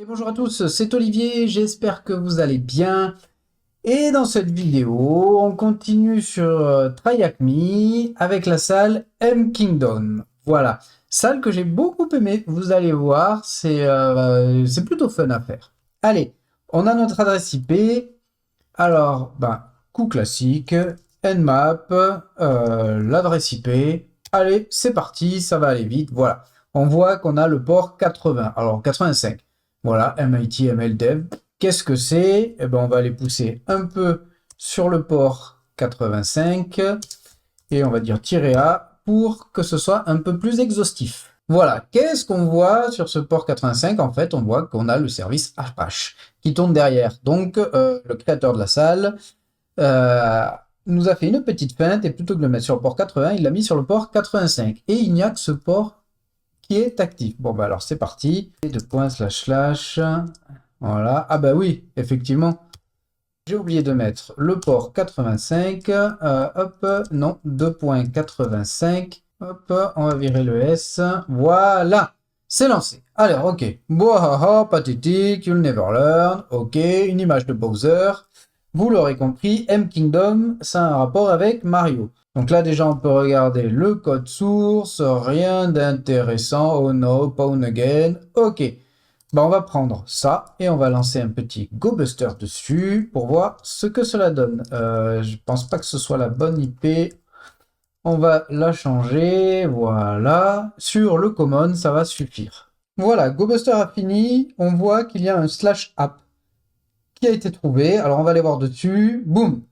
Et bonjour à tous, c'est Olivier, j'espère que vous allez bien. Et dans cette vidéo, on continue sur Try Hack Me avec la salle M Kingdom. Voilà, salle que j'ai beaucoup aimée, vous allez voir, c'est plutôt fun à faire. Allez, on a notre adresse IP. Alors, coup classique, Nmap, l'adresse IP. Allez, c'est parti, ça va aller vite. Voilà, on voit qu'on a le port 80, alors 85. Voilà, MIT MLDev. Qu'est-ce que c'est? Eh ben, on va les pousser un peu sur le port 85 et on va dire "-a" pour que ce soit un peu plus exhaustif. Voilà, qu'est-ce qu'on voit sur ce port 85? En fait, on voit qu'on a le service Apache qui tourne derrière. Donc, le créateur de la salle euh, nous a fait une petite feinte et plutôt que de le mettre sur le port 80, il l'a mis sur le port 85. Et il n'y a que ce port qui est actif. Bon, bah alors c'est parti. Deux points slash slash. Voilà. Ah bah oui, effectivement. J'ai oublié de mettre le port 85. Hop, non, 2.85. Hop, on va virer le S. Voilà, c'est lancé. Alors, ok. Boahaha, pathétique, you'll never learn. Ok, une image de Bowser. Vous l'aurez compris, M Kingdom, ça a un rapport avec Mario. Donc là, déjà, on peut regarder le code source. Rien d'intéressant. Oh no, pawn again. Ok. Bah, on va prendre ça et on va lancer un petit GoBuster dessus pour voir ce que cela donne. Je pense pas que ce soit la bonne IP. On va la changer. Voilà. Sur le common, ça va suffire. Voilà, GoBuster a fini. On voit qu'il y a un slash app qui a été trouvé. Alors on va aller voir dessus. Boum.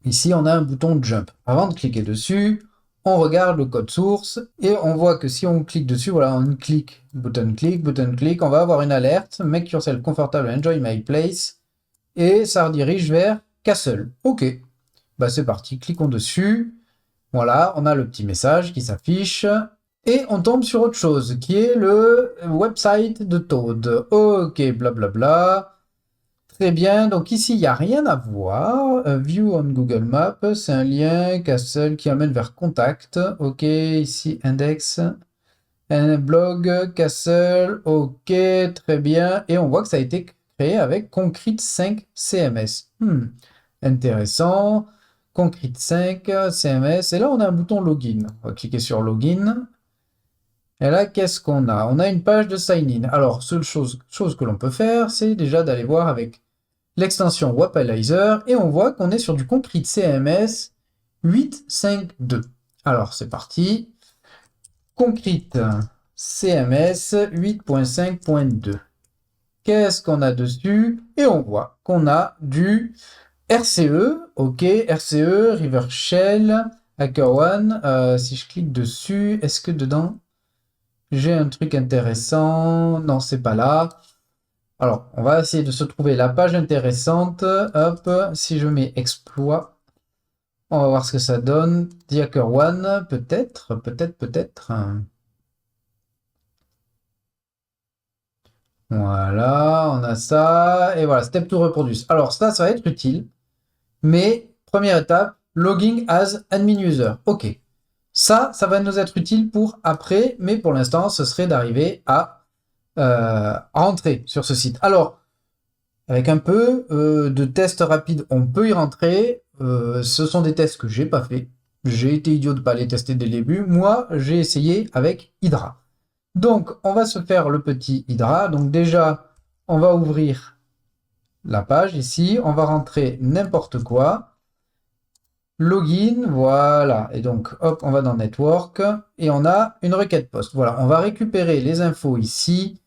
Ici, on a un bouton jump. Avant de cliquer dessus, on regarde le code source et on voit que si on clique dessus, voilà, on clique, button click, on va avoir une alerte, make yourself comfortable, enjoy my place, et ça redirige vers Castle. Ok, bah c'est parti, cliquons dessus. Voilà, on a le petit message qui s'affiche. Et on tombe sur autre chose, qui est le website de Toad. Ok, blablabla. Très bien, donc ici, il n'y a rien à voir. View on Google Maps, c'est un lien Castle qui amène vers Contact. Ok, ici, index. Un blog, Castle. Ok, très bien. Et on voit que ça a été créé avec Concrete 5 CMS. Intéressant. Concrete 5 CMS. Et là, on a un bouton Login. On va cliquer sur Login. Et là, qu'est-ce qu'on a? On a une page de sign-in. Alors, seule chose que l'on peut faire, c'est déjà d'aller voir avec l'extension Wapalizer et on voit qu'on est sur du Concrete CMS 8.5.2. Alors c'est parti. Concrete CMS 8.5.2. Qu'est-ce qu'on a dessus? Et on voit qu'on a du RCE, ok, RCE, River Shell, HackerOne. Si je clique dessus, est-ce que dedans j'ai un truc intéressant? Non, c'est pas là. Alors, on va essayer de se trouver la page intéressante. Hop, si je mets exploit, on va voir ce que ça donne. The Hacker One, peut-être. Voilà, on a ça. Et voilà, step to reproduce. Alors, ça va être utile. Mais, première étape, logging as admin user. Ok. Ça va nous être utile pour après. Mais pour l'instant, ce serait d'arriver à rentrer sur ce site. Alors, avec un peu de tests rapides, on peut y rentrer. Ce sont des tests que j'ai pas fait. J'ai été idiot de pas les tester dès le début. Moi, j'ai essayé avec Hydra. Donc, on va se faire le petit Hydra. Donc déjà, on va ouvrir la page ici. On va rentrer n'importe quoi. Login, voilà. Et donc, hop, on va dans Network. Et on a une requête post. Voilà, on va récupérer les infos ici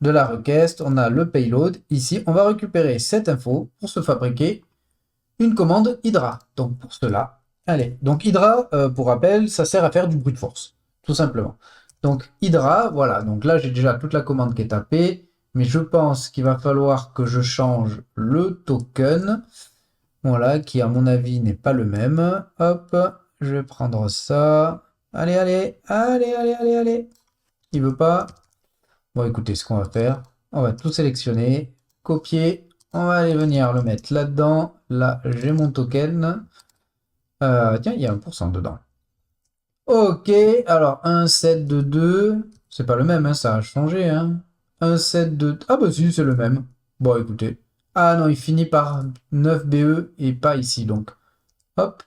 de la requête, on a le payload. Ici, on va récupérer cette info pour se fabriquer une commande Hydra. Donc pour cela, allez. Donc Hydra, pour rappel, ça sert à faire du brute force, tout simplement. Donc Hydra, voilà. Donc là, j'ai déjà toute la commande qui est tapée, mais je pense qu'il va falloir que je change le token, voilà, qui à mon avis n'est pas le même. Hop, je vais prendre ça. Allez. Il veut pas. Bon, écoutez, ce qu'on va faire, on va tout sélectionner, copier, on va aller venir le mettre là-dedans. Là, j'ai mon token. Tiens, il y a 1% dedans. Ok, alors 1, 7, 2, 2. C'est pas le même, hein, ça a changé. Hein. un set de... Ah bah si, c'est le même. Bon, écoutez. Ah non, il finit par 9BE et pas ici, donc. Hop.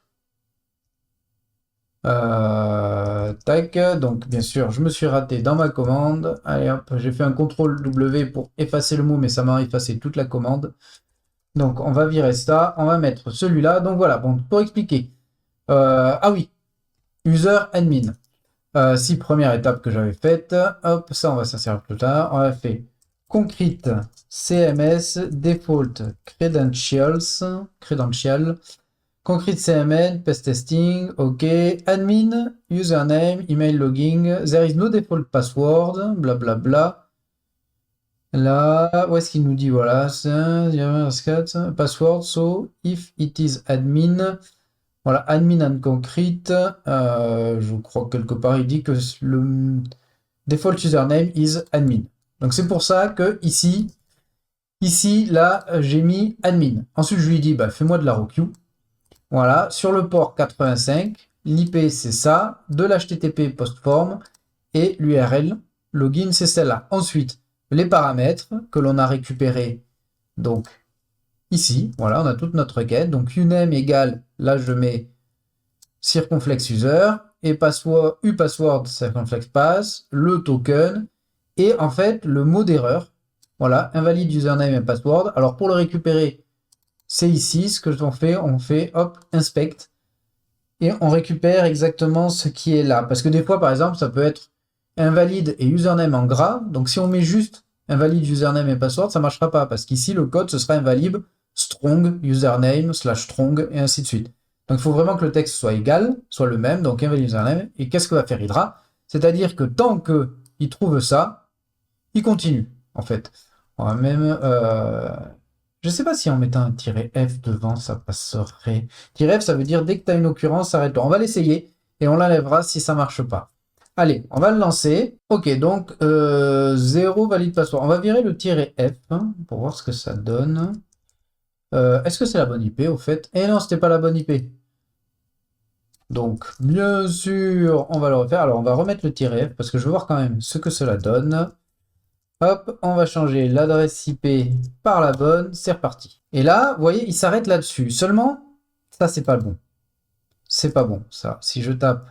Tac. Donc, bien sûr, je me suis raté dans ma commande. Allez, hop, j'ai fait un CTRL W pour effacer le mot, mais ça m'a effacé toute la commande. Donc, on va virer ça. On va mettre celui-là. Donc, voilà. Bon, pour expliquer. Ah oui. User admin. Si première étape que j'avais faite, hop, ça on va s'en servir plus tard. On a fait concrete CMS default credential, concrete CMN pest testing, ok, admin username email logging, there is no default password, blablabla. Bla bla. Là, où est-ce qu'il nous dit voilà, password, so if it is admin. Voilà, admin and concrete, je crois que quelque part il dit que le default username is admin. Donc c'est pour ça que ici là, j'ai mis admin. Ensuite, je lui dis, bah, fais-moi de la ROQ. Voilà, sur le port 85, l'IP c'est ça, de l'HTTP postform et l'URL login c'est celle-là. Ensuite, les paramètres que l'on a récupérés, donc ici, voilà, on a toute notre requête. Donc uname égale, là je mets circonflexe user et password, upassword circonflexe pass, le token et en fait le mot d'erreur. Voilà, invalide username et password. Alors pour le récupérer, c'est ici ce que on fait hop, inspect et on récupère exactement ce qui est là. Parce que des fois, par exemple, ça peut être invalide et username en gras. Donc si on met juste invalide username et password, ça ne marchera pas parce qu'ici le code ce sera invalide strong username / strong et ainsi de suite. Donc il faut vraiment que le texte soit égal, soit le même, donc invalide username. Et qu'est-ce que va faire Hydra? C'est-à-dire que tant qu'il trouve ça, il continue en fait. On va même... je ne sais pas si en mettant un "-f" devant, ça passerait. "-f", ça veut dire dès que tu as une occurrence, arrête-toi. On va l'essayer et on l'enlèvera si ça ne marche pas. Allez, on va le lancer. Ok, donc 0 valide password. On va virer le "-f hein, pour voir ce que ça donne. Est-ce que c'est la bonne IP au fait? Eh non, c'était pas la bonne IP. Donc, bien sûr, on va le refaire. Alors, on va remettre le "-f parce que je veux voir quand même ce que cela donne. Hop, on va changer l'adresse IP par la bonne, c'est reparti. Et là, vous voyez, il s'arrête là-dessus. Seulement, ça, c'est pas bon. C'est pas bon, ça. Si je tape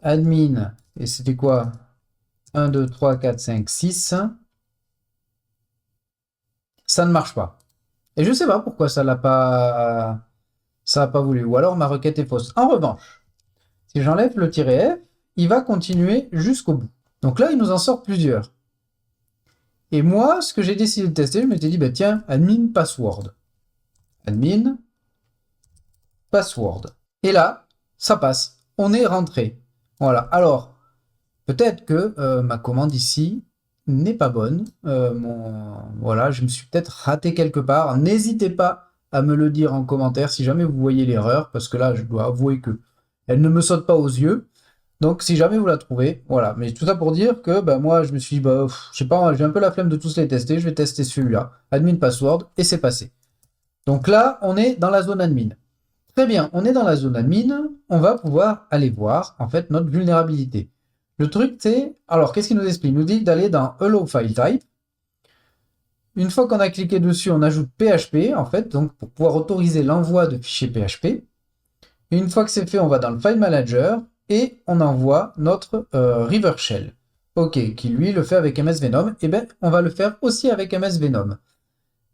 admin, et c'était quoi? 1, 2, 3, 4, 5, 6, ça ne marche pas. Et je sais pas pourquoi ça n'a pas voulu. Ou alors ma requête est fausse. En revanche, si j'enlève le "-f, il va continuer jusqu'au bout. Donc là, il nous en sort plusieurs. Et moi, ce que j'ai décidé de tester, je m'étais dit, bah tiens, admin password. Admin password. Et là, ça passe. On est rentré. Voilà. Alors, peut-être que ma commande ici n'est pas bonne. Voilà, je me suis peut-être raté quelque part. N'hésitez pas à me le dire en commentaire si jamais vous voyez l'erreur, parce que là, je dois avouer que elle ne me saute pas aux yeux. Donc, si jamais vous la trouvez, voilà. Mais tout ça pour dire que moi, je me suis dit, je sais pas, j'ai un peu la flemme de tous les tester. Je vais tester celui-là, admin password, et c'est passé. Donc là, on est dans la zone admin. Très bien, on est dans la zone admin. On va pouvoir aller voir, en fait, notre vulnérabilité. Le truc, c'est... Alors, qu'est-ce qu'il nous explique? Il nous dit d'aller dans Hello File Type. Une fois qu'on a cliqué dessus, on ajoute PHP, en fait, donc pour pouvoir autoriser l'envoi de fichiers PHP. Et une fois que c'est fait, on va dans le File Manager et on envoie notre River Shell. Ok, qui lui le fait avec MS Venom. Et bien, on va le faire aussi avec MS Venom.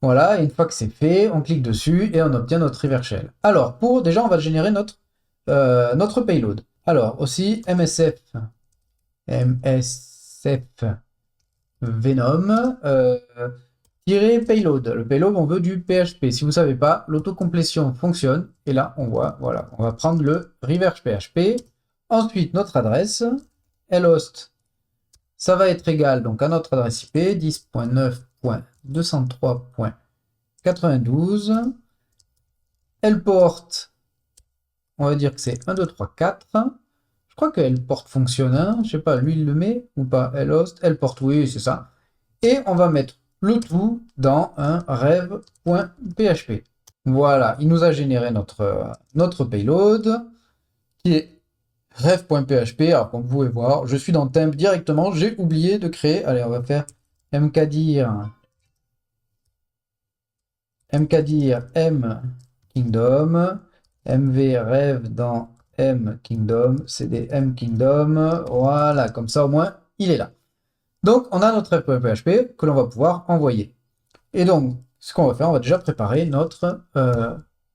Voilà, et une fois que c'est fait, on clique dessus et on obtient notre River Shell. Alors, déjà, on va générer notre payload. Alors, aussi, MSF Venom, payload. Le payload, on veut du PHP. Si vous ne savez pas, l'autocomplétion fonctionne. Et là, on voit, voilà, on va prendre le reverse PHP. Ensuite, notre adresse, lhost, ça va être égal donc à notre adresse IP, 10.9.203.92. Lport, on va dire que c'est 1, 2, 3, 4. Je crois que lport fonctionne, hein. Je sais pas, lui il le met ou pas, lhost, lport, oui, c'est ça. Et on va mettre le tout dans un rev.php. Voilà, il nous a généré notre payload qui est rev.php. Alors comme vous pouvez voir, je suis dans le temp directement, j'ai oublié de créer. Allez, on va faire mkdir m kingdom, mv rêve dans m kingdom, cd m kingdom, voilà, comme ça au moins il est là. Donc on a notre ref.php que l'on va pouvoir envoyer. Et donc ce qu'on va faire, on va déjà préparer notre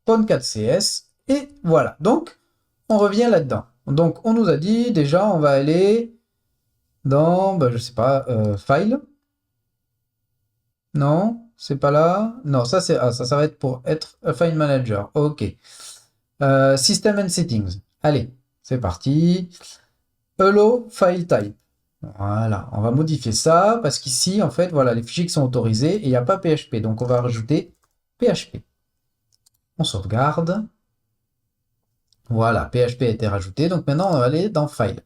pon4cs et voilà. Donc on revient là-dedans. Donc on nous a dit déjà on va aller dans, je sais pas, file. Non, c'est pas là. Non, ça c'est ça va être pour être un file manager. Ok. System and settings. Allez, c'est parti. Allow file type. Voilà, on va modifier ça parce qu'ici, en fait, voilà, les fichiers qui sont autorisés et il n'y a pas PHP. Donc on va rajouter PHP. On sauvegarde. Voilà, PHP a été rajouté. Donc maintenant, on va aller dans file.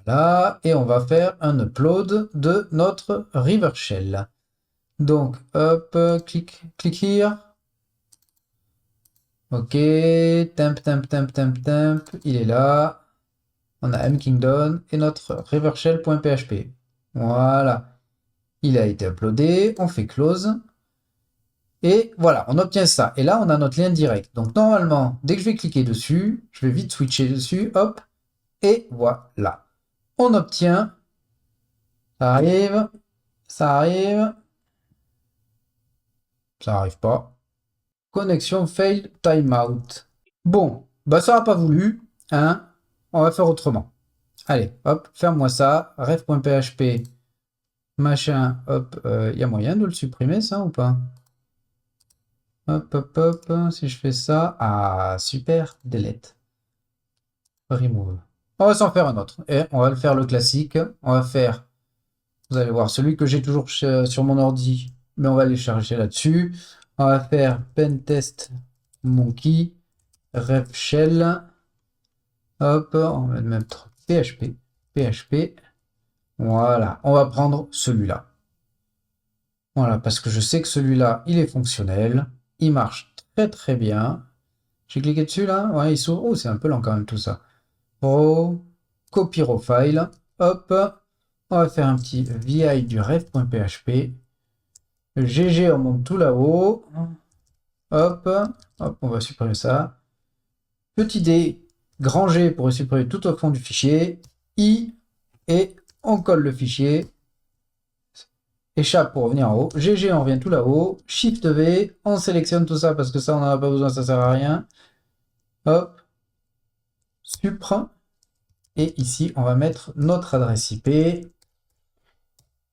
Voilà, et on va faire un upload de notre River Shell. Donc, hop, clic here. Ok, temp, il est là. On a mkingdom et notre rivershell.php. Voilà, il a été uploadé. On fait close. Et voilà, on obtient ça. Et là, on a notre lien direct. Donc, normalement, dès que je vais cliquer dessus, je vais vite switcher dessus. Hop, et voilà. On obtient. Ça arrive. Ça arrive. Ça arrive pas. Connexion failed timeout. Bon, ça n'a pas voulu, hein. On va faire autrement. Allez, hop, ferme-moi ça. Ref.php, machin, hop, il y a moyen de le supprimer ça ou pas? Hop, hop, hop, si je fais ça, ah, super, delete, remove. On va s'en faire un autre. Et on va le faire le classique. On va faire, vous allez voir, celui que j'ai toujours sur mon ordi, mais on va les charger là-dessus. On va faire pentest monkey, ref shell. Hop, on va mettre PHP. Voilà, on va prendre celui-là. Voilà, parce que je sais que celui-là, il est fonctionnel. Il marche très très bien. J'ai cliqué dessus là. Ouais, il s'ouvre. Oh, c'est un peu lent quand même tout ça. Pro, copy raw file. Hop, on va faire un petit VI du ref.php. GG, on monte tout là-haut. Hop, hop, on va supprimer ça. Petit D, grand G pour supprimer tout au fond du fichier. I, et on colle le fichier. Échappe pour revenir en haut. GG, on revient tout là-haut. Shift V, on sélectionne tout ça parce que ça, on n'en a pas besoin, ça sert à rien. Hop. Supr. Et ici, on va mettre notre adresse IP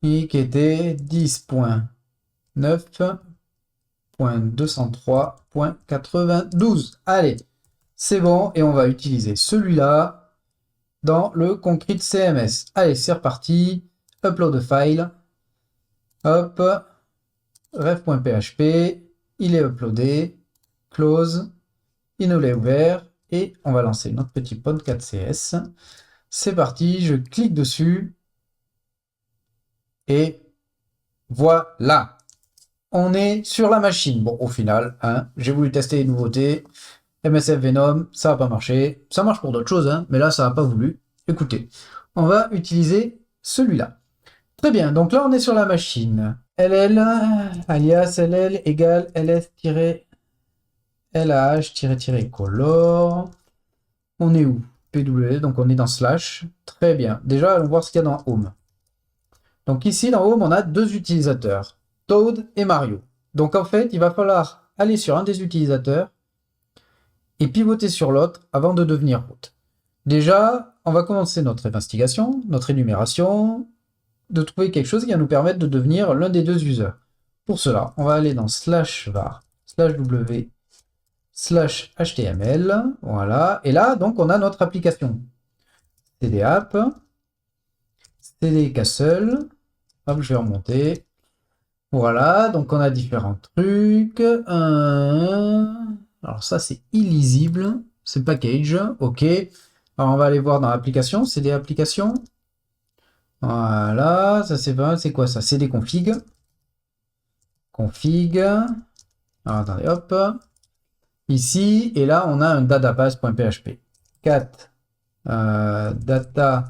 qui était 10.9.203.92. Allez, c'est bon. Et on va utiliser celui-là dans le Concrete CMS. Allez, c'est reparti. Upload file. Hop. Ref.php, il est uploadé, close, il nous l'est ouvert, et on va lancer notre petit pon4cs. C'est parti, je clique dessus, et voilà, on est sur la machine. Bon, au final, hein, j'ai voulu tester les nouveautés, MSF Venom, ça n'a pas marché, ça marche pour d'autres choses, hein, mais là, ça n'a pas voulu. Écoutez, on va utiliser celui-là. Très bien, donc là, on est sur la machine. LL, alias LL égale LS-LH-color. On est où? PW, donc on est dans slash. Très bien. Déjà, allons voir ce qu'il y a dans Home. Donc ici, dans Home, on a deux utilisateurs, Toad et Mario. Donc en fait, il va falloir aller sur un des utilisateurs et pivoter sur l'autre avant de devenir root. Déjà, on va commencer notre investigation, notre énumération, de trouver quelque chose qui va nous permettre de devenir l'un des deux users. Pour cela, on va aller dans /var /w /html, voilà, et là, donc, on a notre application. cd app, cd castle, hop, je vais remonter. Voilà, donc on a différents trucs. Alors ça, c'est illisible, c'est package, ok. Alors on va aller voir dans l'application, cd application. Voilà, ça c'est pas mal, c'est quoi ça? C'est des configs. Config. Alors attendez, hop. Ici, et là, on a un database.php. Cat data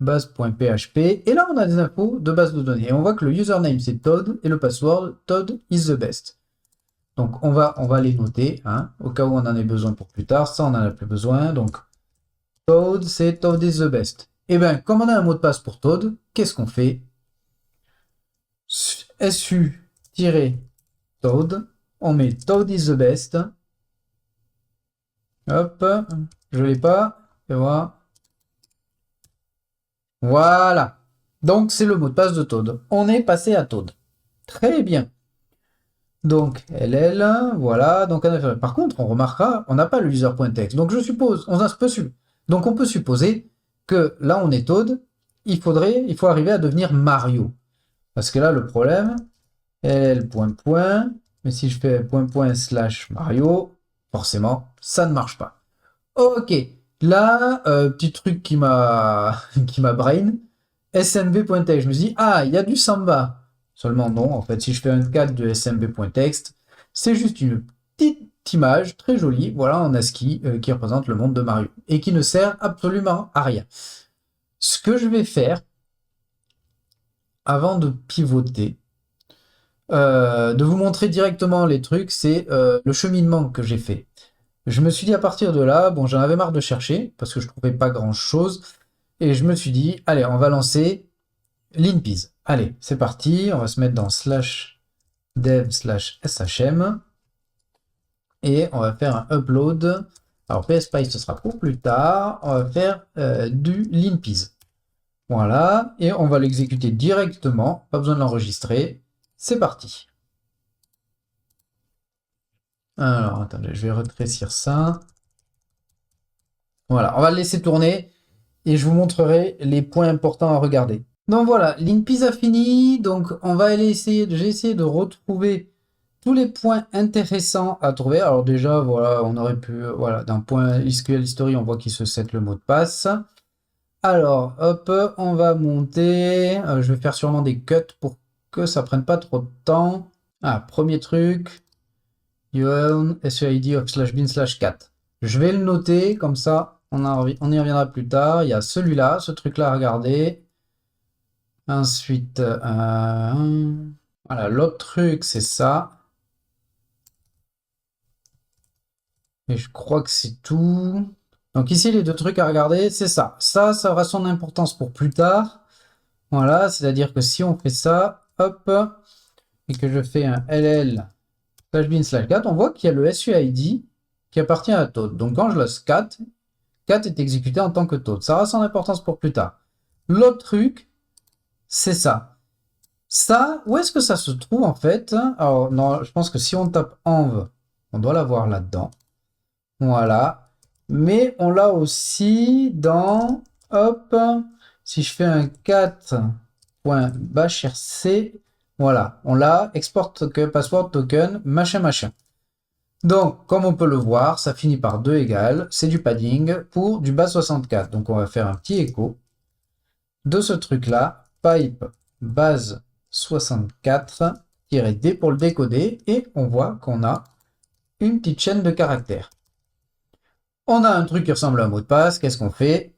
base.php. Et là, on a des infos de base de données. Et on voit que le username, c'est Todd et le password, Todd is the best. Donc, on va les noter, hein, au cas où on en ait besoin pour plus tard. Ça, on n'en a plus besoin. Donc, Todd, c'est Todd is the best. Et bien, comme on a un mot de passe pour Todd, qu'est-ce qu'on fait? su-todd, on met Todd is the best. Hop, je l'ai pas. Et voilà. Voilà. Donc, c'est le mot de passe de Todd. On est passé à Todd. Très bien. Donc, LL, voilà. Donc, par contre, on remarquera, on n'a pas le user.text. Donc, je suppose, donc on peut supposer que là, on est Todd. Il faut arriver à devenir Mario. Parce que là, le problème, LL, mais si je fais // Mario, forcément, ça ne marche pas. Ok, là, petit truc qui m'a brain, smb.text. Je me dis, ah, il y a du Samba. Seulement non, en fait, si je fais un cadre de smb.text, c'est juste une petite image très jolie, voilà, en ASCII, qui représente le monde de Mario, et qui ne sert absolument à rien. Ce que je vais faire, avant de pivoter, de vous montrer directement les trucs, c'est le cheminement que j'ai fait. Je me suis dit à partir de là, bon, j'en avais marre de chercher, parce que je trouvais pas grand chose, et je me suis dit, allez, on va lancer Linpiz. Allez, c'est parti, on va se mettre dans /dev/shm, et on va faire un upload. Alors PSPy, ce sera pour plus tard, on va faire du Linpiz. Voilà, et on va l'exécuter directement, pas besoin de l'enregistrer. C'est parti. Alors, attendez, je vais rétrécir ça. Voilà, on va le laisser tourner et je vous montrerai les points importants à regarder. Donc voilà, Linpiz a fini. Donc on va j'ai essayé de retrouver tous les points intéressants à trouver. Alors déjà, voilà, on aurait pu, voilà, d'un point SQL History, on voit qu'il se set le mot de passe. Alors, hop, on va monter. Je vais faire sûrement des cuts pour que ça prenne pas trop de temps. Ah, premier truc. SUID of /bin/cat. Je vais le noter, comme ça, on y reviendra plus tard. Il y a celui-là, ce truc-là à regarder. Ensuite, voilà, l'autre truc, c'est ça. Et je crois que c'est tout. Donc ici, les deux trucs à regarder, c'est ça. Ça aura son importance pour plus tard. Voilà, c'est-à-dire que si on fait ça, hop, et que je fais un ll /bin/cat, on voit qu'il y a le SUID qui appartient à Toad. Donc quand je lance cat est exécuté en tant que Toad. Ça aura son importance pour plus tard. L'autre truc, c'est ça. Ça, où est-ce que ça se trouve en fait? Alors, non, je pense que si on tape env, on doit l'avoir là-dedans. Voilà. Mais on l'a aussi dans, hop, si je fais un cat.bashrc, voilà, on l'a, export token, password token, machin, machin. Donc, comme on peut le voir, ça finit par 2 égales, c'est du padding pour du base64. Donc, on va faire un petit écho de ce truc-là, pipe base64-d pour le décoder, et on voit qu'on a une petite chaîne de caractères. On a un truc qui ressemble à un mot de passe, qu'est-ce qu'on fait?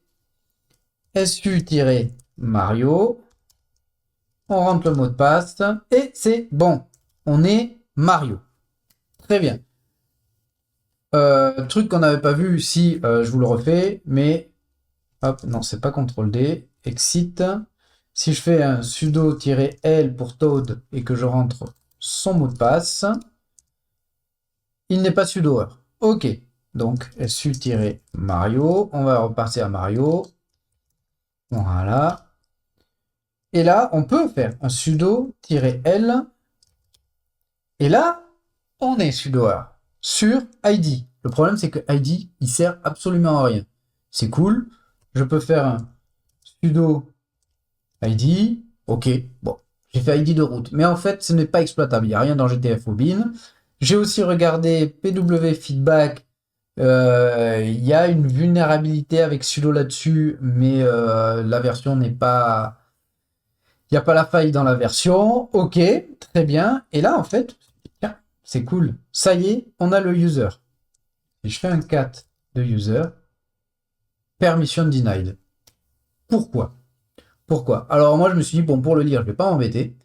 su-mario, on rentre le mot de passe, et c'est bon, on est Mario. Très bien. Truc qu'on n'avait pas vu ici, je vous le refais, mais hop, non, c'est pas CTRL-D, exit. Si je fais un sudo-l pour Toad et que je rentre son mot de passe, il n'est pas sudo. Ok, donc su-mario, on va repartir à Mario. Voilà. Et là, on peut faire un sudo-l. Et là, on est sudo sur ID. Le problème, c'est que ID, il sert absolument à rien. C'est cool. Je peux faire un sudo ID. Ok, bon, j'ai fait ID de route. Mais en fait, ce n'est pas exploitable. Il n'y a rien dans GTF ou bin. J'ai aussi regardé PW Feedback. Il y a une vulnérabilité avec sudo là-dessus, mais la version n'est pas... Il n'y a pas la faille dans la version. Ok, très bien. Et là, en fait, tiens, c'est cool. Ça y est, on a le user. Si je fais un cat de user, permission denied. Pourquoi? Pourquoi? Alors moi je me suis dit, bon, pour le lire, je vais pas m'embêter.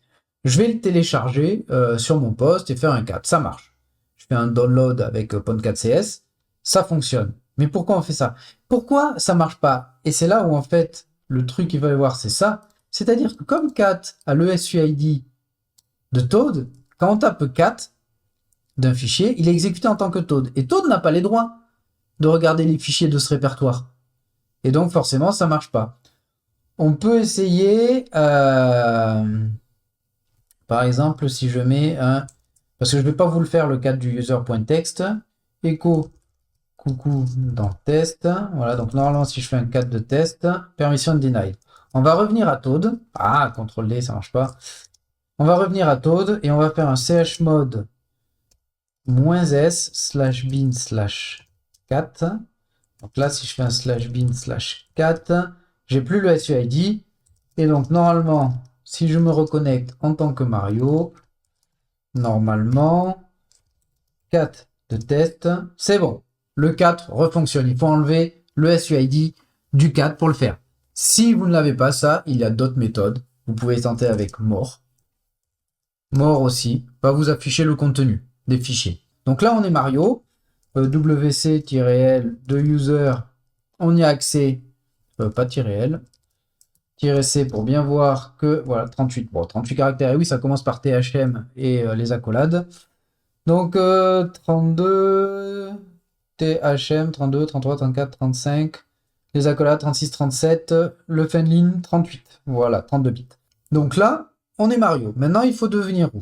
Je vais le télécharger sur mon poste et faire un 4. Ça marche. Je fais un download avec Pwn4CS. Ça fonctionne. Mais pourquoi on fait ça? Pourquoi ça marche pas? Et c'est là où en fait le truc qu'il va y voir, c'est ça. C'est-à-dire que comme cat a le SUID de Toad, quand on tape cat d'un fichier, il est exécuté en tant que Toad. Et Toad n'a pas les droits de regarder les fichiers de ce répertoire. Et donc forcément, ça marche pas. On peut essayer, par exemple, si je mets un... Parce que je ne vais pas vous le faire le cadre du user.text. Echo coucou dans test. Voilà, donc normalement, si je fais un cadre de test, permission denied. On va revenir à Toad. Ah, CTRL D, ça marche pas. On va revenir à Toad et on va faire un chmod -s/bin/cat. Donc là, si je fais un /bin/cat, j'ai plus le SUID. Et donc, normalement, si je me reconnecte en tant que Mario, normalement, 4 de test, c'est bon. Le 4 refonctionne. Il faut enlever le SUID du 4 pour le faire. Si vous ne l'avez pas, ça, il y a d'autres méthodes. Vous pouvez tenter avec more. More aussi va vous afficher le contenu des fichiers. Donc là, on est Mario. WC-L de user, on y a accès, pas -L, -C pour bien voir que, voilà, 38. Bon, 38 caractères, et oui, ça commence par THM et les accolades. Donc 32, THM, 32, 33, 34, 35, les accolades 36, 37, le fin de ligne 38. Voilà, 32 bits. Donc là, on est Mario. Maintenant, il faut devenir root.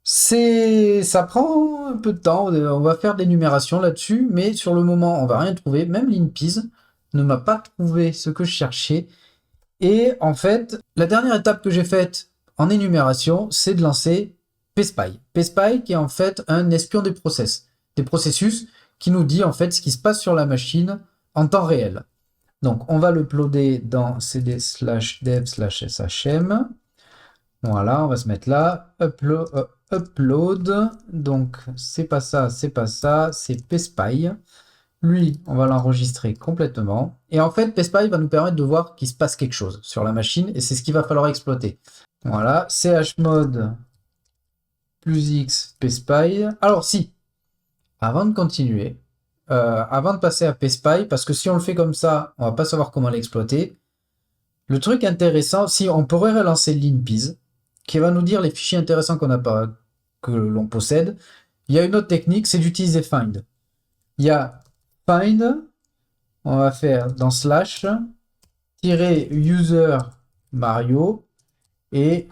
Ça prend un peu de temps, on va faire de l'énumération là-dessus, mais sur le moment, on va rien trouver. Même l'InPiz ne m'a pas trouvé ce que je cherchais. Et en fait, la dernière étape que j'ai faite en énumération, c'est de lancer PSPy. PSPy qui est en fait un espion des processus qui nous dit en fait ce qui se passe sur la machine en temps réel. Donc on va le uploader dans cd/dev/shm. Voilà, on va se mettre là. Upload. Donc, c'est pas ça, c'est PSPy. Lui, on va l'enregistrer complètement. Et en fait, PSPy va nous permettre de voir qu'il se passe quelque chose sur la machine. Et c'est ce qu'il va falloir exploiter. Voilà, chmod +x PSPy. Alors, si, avant de continuer, avant de passer à PSPy, parce que si on le fait comme ça, on va pas savoir comment l'exploiter. Le truc intéressant, si on pourrait relancer l'InPiz, qui va nous dire les fichiers intéressants qu'on n'a pas, que l'on possède. Il y a une autre technique, c'est d'utiliser find. Il y a find, on va faire dans slash, -user Mario, et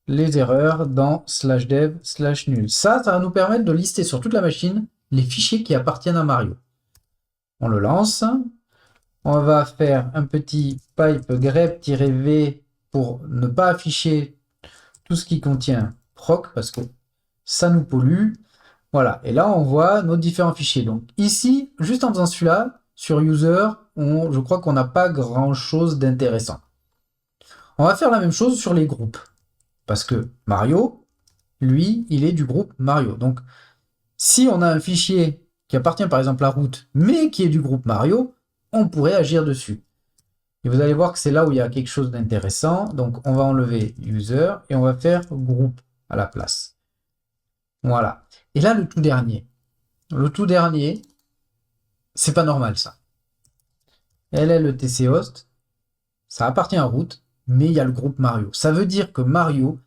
les erreurs dans /dev/nul. Ça va nous permettre de lister sur toute la machine les fichiers qui appartiennent à Mario. On le lance. On va faire un petit pipe grep-v pour ne pas afficher tout ce qui contient proc parce que ça nous pollue. Voilà, et là on voit nos différents fichiers. Donc ici, juste en faisant celui-là, sur user, je crois qu'on n'a pas grand-chose d'intéressant. On va faire la même chose sur les groupes. Parce que Mario, lui, il est du groupe Mario. Donc si on a un fichier qui appartient par exemple à route, mais qui est du groupe Mario, on pourrait agir dessus. Et vous allez voir que c'est là où il y a quelque chose d'intéressant. Donc on va enlever user et on va faire groupe à la place. Voilà. Et là, le tout dernier, c'est pas normal ça. LLETC host, ça appartient à root, mais il y a le groupe Mario. Ça veut dire que Mario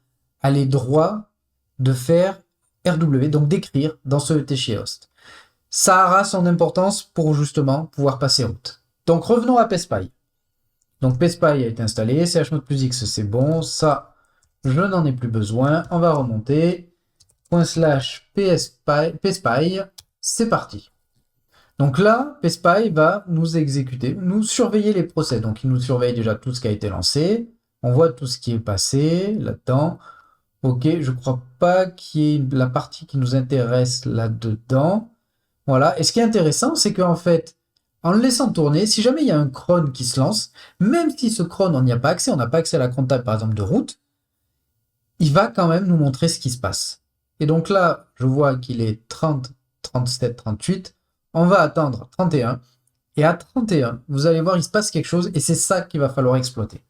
a les droits de faire RW, donc d'écrire dans ce etc host. Ça aura son importance pour justement pouvoir passer root. Donc revenons à PSPy. Donc PSPy a été installé, chmod +x c'est bon, ça je n'en ai plus besoin. On va remonter, ./PSPy, c'est parti. Donc là, PSPy va nous exécuter, nous surveiller les procès. Donc il nous surveille déjà tout ce qui a été lancé. On voit tout ce qui est passé là-dedans. Ok, je crois pas qu'il y ait la partie qui nous intéresse là-dedans. Voilà, et ce qui est intéressant, c'est qu'en fait, en le laissant tourner, si jamais il y a un cron qui se lance, même si ce cron, on n'y a pas accès, on n'a pas accès à la comptable par exemple de route, il va quand même nous montrer ce qui se passe. Et donc là, je vois qu'il est 30, 37, 38. On va attendre 31. Et à 31, vous allez voir, il se passe quelque chose et c'est ça qu'il va falloir exploiter.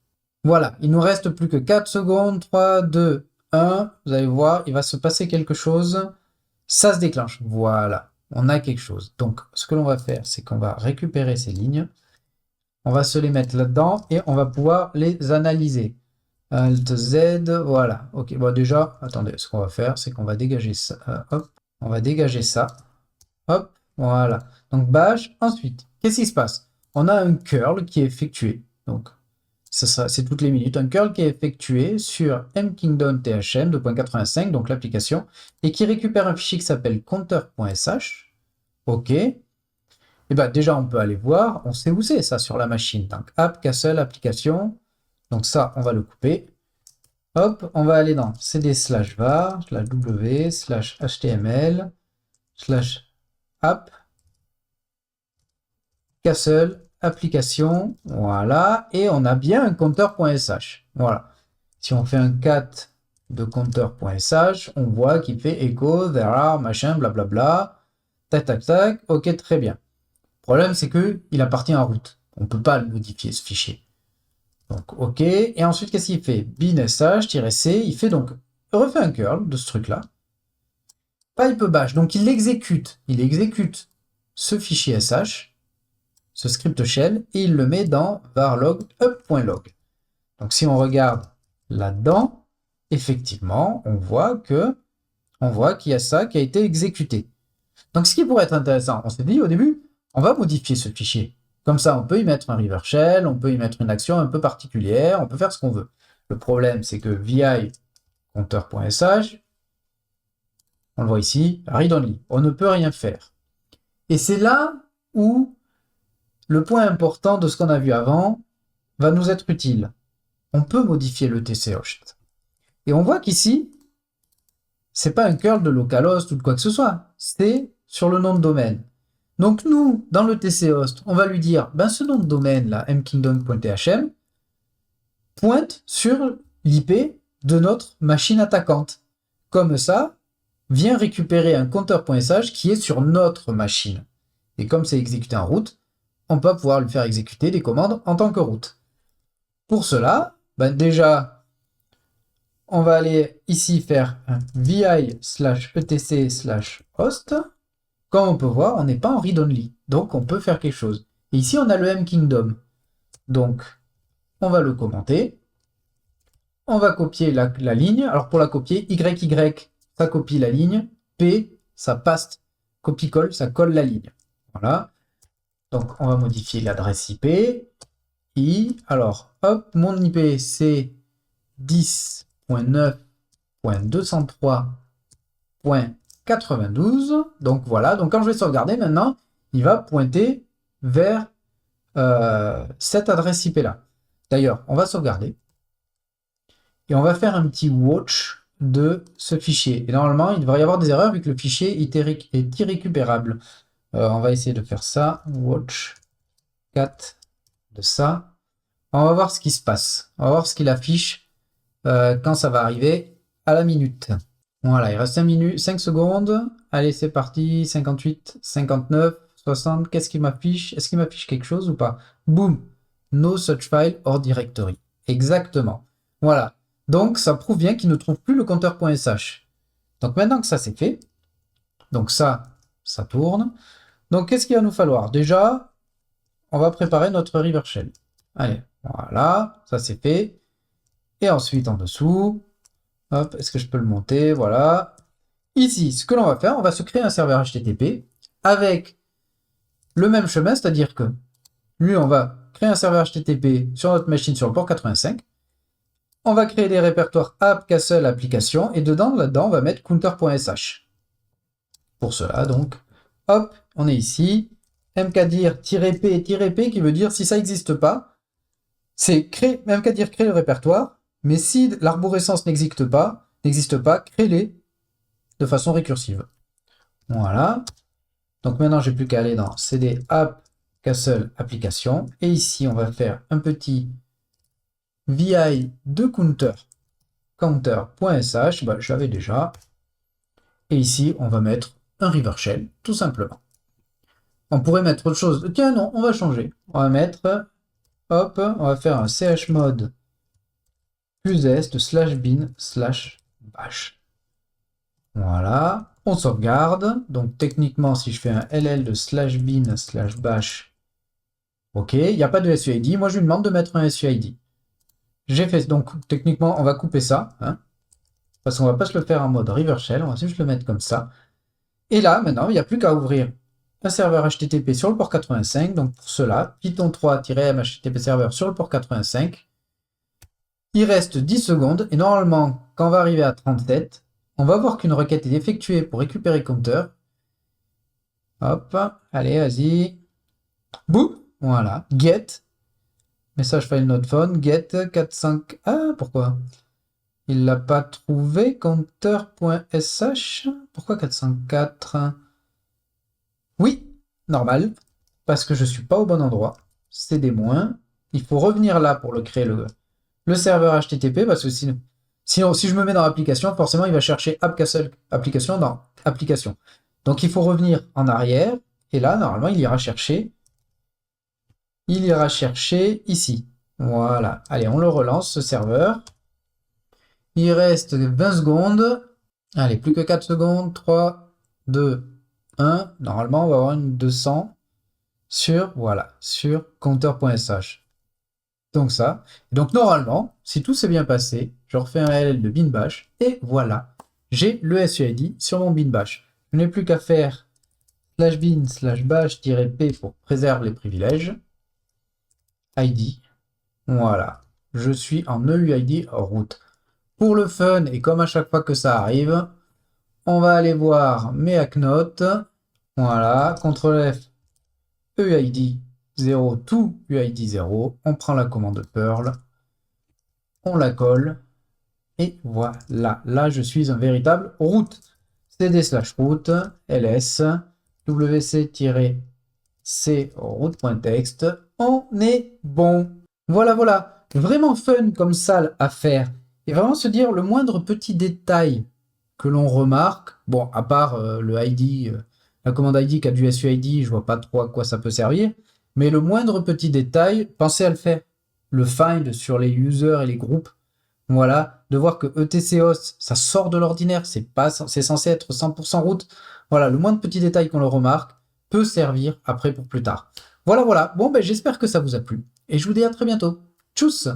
Voilà, il nous reste plus que 4 secondes. 3, 2, 1. Vous allez voir, il va se passer quelque chose. Ça se déclenche. Voilà, on a quelque chose. Donc, ce que l'on va faire, c'est qu'on va récupérer ces lignes. On va se les mettre là-dedans et on va pouvoir les analyser. Alt Z, voilà. Ok, bon déjà, attendez, ce qu'on va faire, c'est qu'on va dégager ça. Hop, on va dégager ça. Hop, voilà. Donc bash. Ensuite, qu'est-ce qui se passe? On a un curl qui est effectué. Donc, c'est toutes les minutes. Un curl qui est effectué sur mkingdom thm 2.85, donc l'application, et qui récupère un fichier qui s'appelle counter.sh. Ok. Et bien déjà, on peut aller voir. On sait où c'est ça sur la machine. Donc app, castle, application. Donc ça, on va le couper. Hop, on va aller dans cd slash var, slash w, slash html, slash app, castle, application, voilà, et on a bien un compteur.sh. Voilà. Si on fait un cat de compteur.sh, on voit qu'il fait echo, there are, machin, blablabla, tac, tac, tac, ok, très bien. Le problème, c'est qu'il appartient à root. On ne peut pas le modifier, ce fichier. Donc, ok. Et ensuite, qu'est-ce qu'il fait? Bin sh-c, il fait donc, il refait un curl de ce truc-là. Pipe bash, donc il exécute ce fichier sh, ce script shell, et il le met dans varlog up.log. Donc si on regarde là-dedans, effectivement, on voit qu'il y a ça qui a été exécuté. Donc ce qui pourrait être intéressant, on s'est dit au début, on va modifier ce fichier. Comme ça, on peut y mettre un river shell, on peut y mettre une action un peu particulière, on peut faire ce qu'on veut. Le problème, c'est que vi compteur.sh, on le voit ici, read only. On ne peut rien faire. Et c'est là où le point important de ce qu'on a vu avant va nous être utile. On peut modifier le tchost. Et on voit qu'ici, c'est pas un curl de localhost ou de quoi que ce soit. C'est sur le nom de domaine. Donc nous, dans le tchost, on va lui dire, ben ce nom de domaine là, mkingdom.thm, pointe sur l'IP de notre machine attaquante. Comme ça, vient récupérer un compteur.sh qui est sur notre machine. Et comme c'est exécuté en route, on peut pouvoir lui faire exécuter des commandes en tant que route. Pour cela, ben déjà, on va aller ici faire un vi /etc/host. Comme on peut voir, on n'est pas en read-only, donc on peut faire quelque chose. Et ici, on a le mkingdom. Donc, on va le commenter. On va copier la ligne. Alors, pour la copier, YY, ça copie la ligne. P, ça paste, copie-colle, ça colle la ligne. Voilà. Donc, on va modifier l'adresse IP. Alors, hop, mon IP, c'est 10.9.203.92. Donc, voilà. Donc, quand je vais sauvegarder maintenant, il va pointer vers cette adresse IP-là. D'ailleurs, on va sauvegarder. Et on va faire un petit watch de ce fichier. Et normalement, il devrait y avoir des erreurs vu que le fichier est irrécupérable. On va essayer de faire ça. Watch 4 de ça. On va voir ce qui se passe. On va voir ce qu'il affiche quand ça va arriver à la minute. Voilà, il reste 5 secondes. Allez, c'est parti. 58, 59, 60. Qu'est-ce qu'il m'affiche? Est-ce qu'il m'affiche quelque chose ou pas? Boom. No such file or directory. Exactement. Voilà. Donc, ça prouve bien qu'il ne trouve plus le compteur.sh. Donc, maintenant que ça c'est fait, donc ça tourne. Donc, qu'est-ce qu'il va nous falloir? Déjà, on va préparer notre river shell. Allez, voilà, ça c'est fait. Et ensuite, en dessous, hop, est-ce que je peux le monter? Voilà. Ici, ce que l'on va faire, on va se créer un serveur HTTP avec le même chemin, c'est-à-dire que lui, on va créer un serveur HTTP sur notre machine sur le port 85. On va créer des répertoires app, castle, application, et là-dedans, on va mettre counter.sh. Pour cela, donc, hop, on est ici, mkdir-p, qui veut dire si ça n'existe pas, c'est mkdir créer le répertoire, mais si l'arborescence n'existe pas, crée-les de façon récursive. Voilà. Donc maintenant, j'ai plus qu'à aller dans cd app, castle, application, et ici, on va faire un petit vi de counter.sh, bah, je l'avais déjà. Et ici, on va mettre un river shell, tout simplement. On pourrait mettre autre chose. Tiens, non, on va changer. On va mettre, hop, on va faire un chmod plus s de slash bin slash bash. Voilà, on sauvegarde. Donc techniquement, si je fais un ll de slash bin slash bash, ok, il n'y a pas de SUID. Moi, je lui demande de mettre un SUID. J'ai fait, donc techniquement, on va couper ça, hein, parce qu'on va pas se le faire en mode river shell, on va juste le mettre comme ça. Et là, maintenant, il n'y a plus qu'à ouvrir un serveur HTTP sur le port 85. Donc pour cela, Python 3-m HTTP serveur sur le port 85. Il reste 10 secondes et normalement, quand on va arriver à 37, on va voir qu'une requête est effectuée pour récupérer compteur. Hop, allez, vas-y. Boum, voilà, get. Message file not found, get 45. Ah, pourquoi? Il l'a pas trouvé, compteur.sh. Pourquoi 404? Oui, normal, parce que je suis pas au bon endroit. C'est des moins. Il faut revenir là pour le créer le serveur HTTP, parce que sinon, si je me mets dans l'application, forcément, il va chercher application dans application. Donc, il faut revenir en arrière, et là, normalement, il ira chercher ici. Voilà. Allez, on le relance, ce serveur. Il reste 20 secondes. Allez, plus que 4 secondes. 3, 2, 1. Normalement, on va avoir une 200 sur compteur.sh. Donc ça. Donc normalement, si tout s'est bien passé, je refais un LL de bin bash et voilà, j'ai le SUID sur mon bin bash. Je n'ai plus qu'à faire /bin /bash-p pour préserver les privilèges. ID. Voilà. Je suis en EUID root. Pour le fun, et comme à chaque fois que ça arrive, on va aller voir mes hacknotes. Voilà. CTRL F, EUID 0 to UID 0. On prend la commande Perl. On la colle. Et voilà. Là, je suis un véritable root. cd/root ls wc-c root.txt. On est bon. Voilà, voilà. Vraiment fun comme salle à faire. Et vraiment se dire le moindre petit détail que l'on remarque. Bon, à part le ID, la commande ID qui a du SUID, je vois pas trop à quoi ça peut servir. Mais le moindre petit détail, pensez à le faire. Le find sur les users et les groupes. Voilà, de voir que ETCOS, ça sort de l'ordinaire, c'est censé être 100% route. Voilà, le moindre petit détail qu'on le remarque peut servir après pour plus tard. Voilà, voilà. Bon, ben j'espère que ça vous a plu. Et je vous dis à très bientôt. Tchuss!